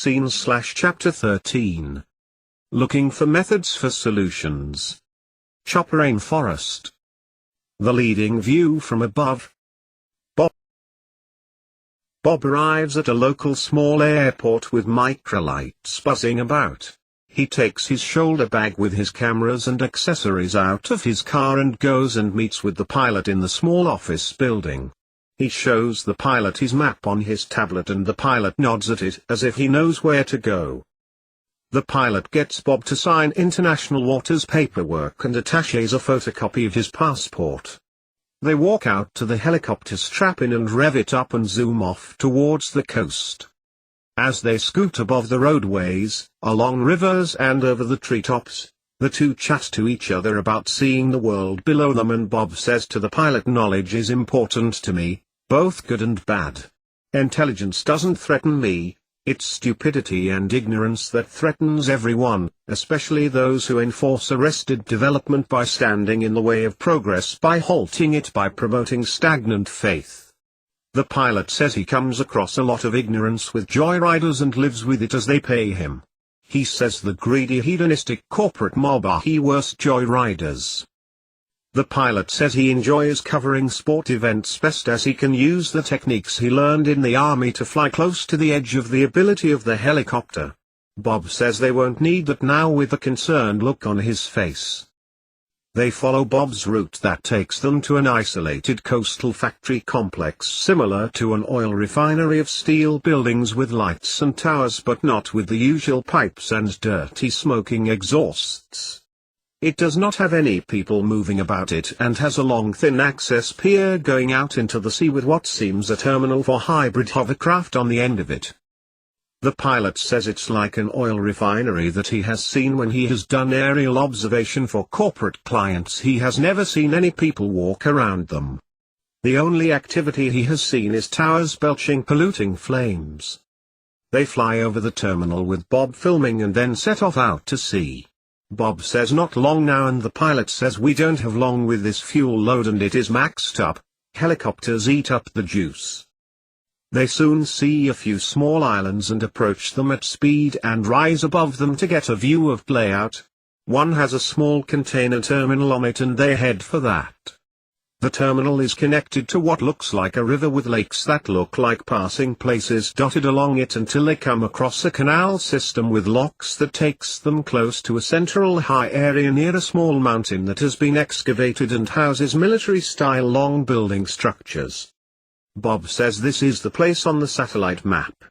Scene/Chapter 13. Looking for methods for solutions. Chopper Rainforest. The leading view from above. Bob arrives at a local small airport with microlights buzzing about. He takes his shoulder bag with his cameras and accessories out of his car and goes and meets with the pilot in the small office building. He shows the pilot his map on his tablet and the pilot nods at it as if he knows where to go. The pilot gets Bob to sign international waters paperwork and attaches a photocopy of his passport. They walk out to the helicopter, strap in and rev it up and zoom off towards the coast. As they scoot above the roadways, along rivers and over the treetops, the two chat to each other about seeing the world below them, and Bob says to the pilot, "Knowledge is important to me, both good and bad. Intelligence doesn't threaten me, it's stupidity and ignorance that threatens everyone, especially those who enforce arrested development by standing in the way of progress, by halting it, by promoting stagnant faith." The pilot says he comes across a lot of ignorance with joyriders and lives with it as they pay him. He says the greedy hedonistic corporate mob are the worst joyriders. The pilot says he enjoys covering sport events best as he can use the techniques he learned in the army to fly close to the edge of the ability of the helicopter. Bob says they won't need that now, with a concerned look on his face. They follow Bob's route that takes them to an isolated coastal factory complex similar to an oil refinery of steel buildings with lights and towers, but not with the usual pipes and dirty smoking exhausts. It does not have any people moving about it and has a long thin access pier going out into the sea with what seems a terminal for hybrid hovercraft on the end of it. The pilot says it's like an oil refinery that he has seen when he has done aerial observation for corporate clients. He has never seen any people walk around them. The only activity he has seen is towers belching polluting flames. They fly over the terminal with Bob filming and then set off out to sea. Bob says not long now, and the pilot says we don't have long with this fuel load and it is maxed up. Helicopters eat up the juice. They soon see a few small islands and approach them at speed and rise above them to get a view of layout. One has a small container terminal on it and they head for that. The terminal is connected to what looks like a river with lakes that look like passing places dotted along it until they come across a canal system with locks that takes them close to a central high area near a small mountain that has been excavated and houses military-style long building structures. Bob says this is the place on the satellite map.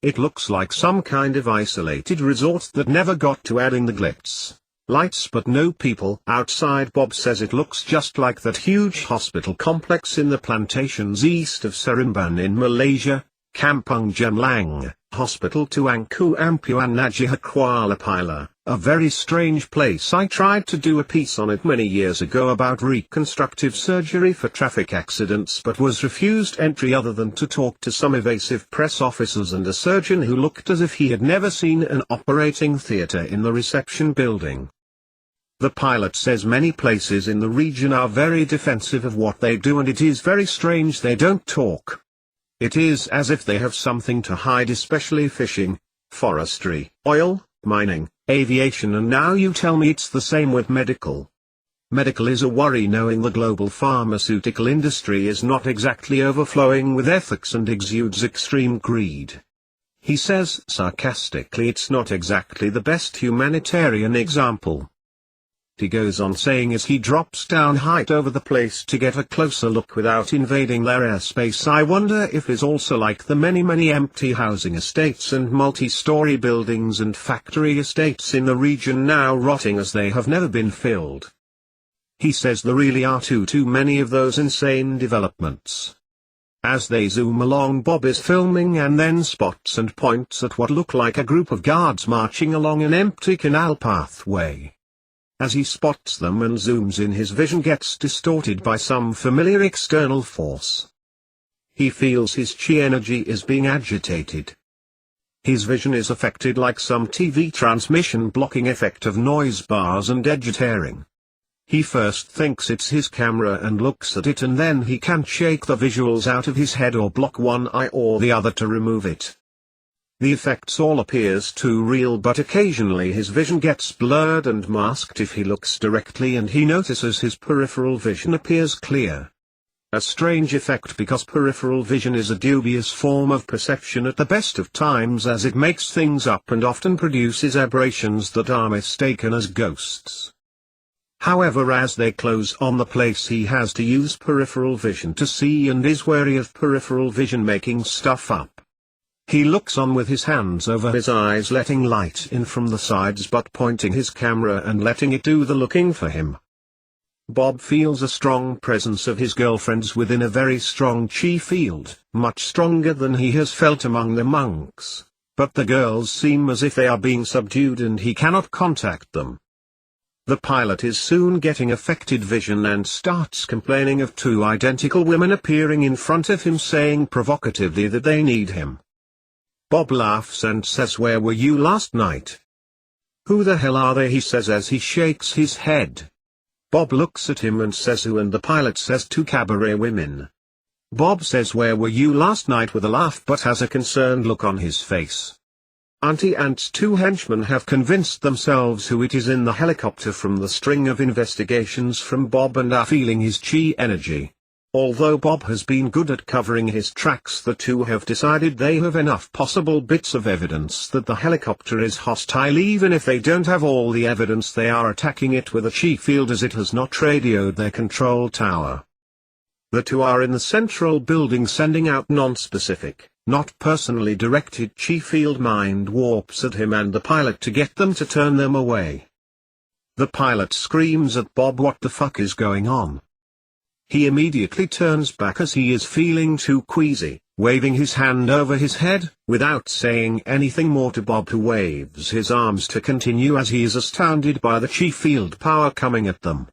It looks like some kind of isolated resort that never got to adding the glitz. Lights but no people outside. Bob says it looks just like that huge hospital complex in the plantations east of Seremban in Malaysia, Kampung Jamlang, Hospital Tuanku Ampuan Najah Kuala Pila, a very strange place. I tried to do a piece on it many years ago about reconstructive surgery for traffic accidents but was refused entry other than to talk to some evasive press officers and a surgeon who looked as if he had never seen an operating theater in the reception building. The pilot says many places in the region are very defensive of what they do and it is very strange they don't talk. It is as if they have something to hide, especially fishing, forestry, oil, mining, aviation, and now you tell me it's the same with medical. Medical is a worry, knowing the global pharmaceutical industry is not exactly overflowing with ethics and exudes extreme greed. He says sarcastically it's not exactly the best humanitarian example. He goes on saying as he drops down height over the place to get a closer look without invading their airspace, I wonder if it's also like the many empty housing estates and multi-story buildings and factory estates in the region now rotting as they have never been filled. He says there really are too many of those insane developments. As they zoom along, Bob is filming and then spots and points at what look like a group of guards marching along an empty canal pathway. As he spots them and zooms in, his vision gets distorted by some familiar external force. He feels his chi energy is being agitated. His vision is affected like some TV transmission blocking effect of noise bars and edge tearing. He first thinks it's his camera and looks at it, and then he can't shake the visuals out of his head or block one eye or the other to remove it. The effects all appears too real, but occasionally his vision gets blurred and masked if he looks directly, and he notices his peripheral vision appears clear. A strange effect, because peripheral vision is a dubious form of perception at the best of times, as it makes things up and often produces aberrations that are mistaken as ghosts. However, as they close on the place, he has to use peripheral vision to see and is wary of peripheral vision making stuff up. He looks on with his hands over his eyes, letting light in from the sides but pointing his camera and letting it do the looking for him. Bob feels a strong presence of his girlfriends within a very strong chi field, much stronger than he has felt among the monks, but the girls seem as if they are being subdued and he cannot contact them. The pilot is soon getting affected vision and starts complaining of two identical women appearing in front of him, saying provocatively that they need him. Bob laughs and says, "Where were you last night?" "Who the hell are they?" he says as he shakes his head. Bob looks at him and says, "Who?" and the pilot says, "Two cabaret women." Bob says, "Where were you last night?" with a laugh, but has a concerned look on his face. Auntie Ant's two henchmen have convinced themselves who it is in the helicopter from the string of investigations from Bob and are feeling his chi energy. Although Bob has been good at covering his tracks, the two have decided they have enough possible bits of evidence that the helicopter is hostile. Even if they don't have all the evidence, they are attacking it with a chi field as it has not radioed their control tower. The two are in the central building sending out non-specific, not personally directed chi field mind warps at him and the pilot to get them to turn them away. The pilot screams at Bob, "What the fuck is going on?" He immediately turns back as he is feeling too queasy, waving his hand over his head, without saying anything more to Bob, who waves his arms to continue as he is astounded by the chi field power coming at them.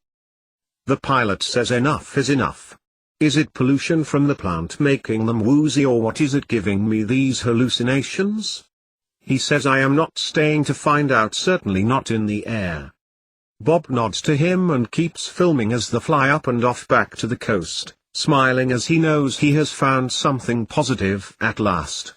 The pilot says enough is enough. Is it pollution from the plant making them woozy, or what is it giving me these hallucinations? He says, "I am not staying to find out, certainly not in the air." Bob nods to him and keeps filming as they fly up and off back to the coast, smiling as he knows he has found something positive at last.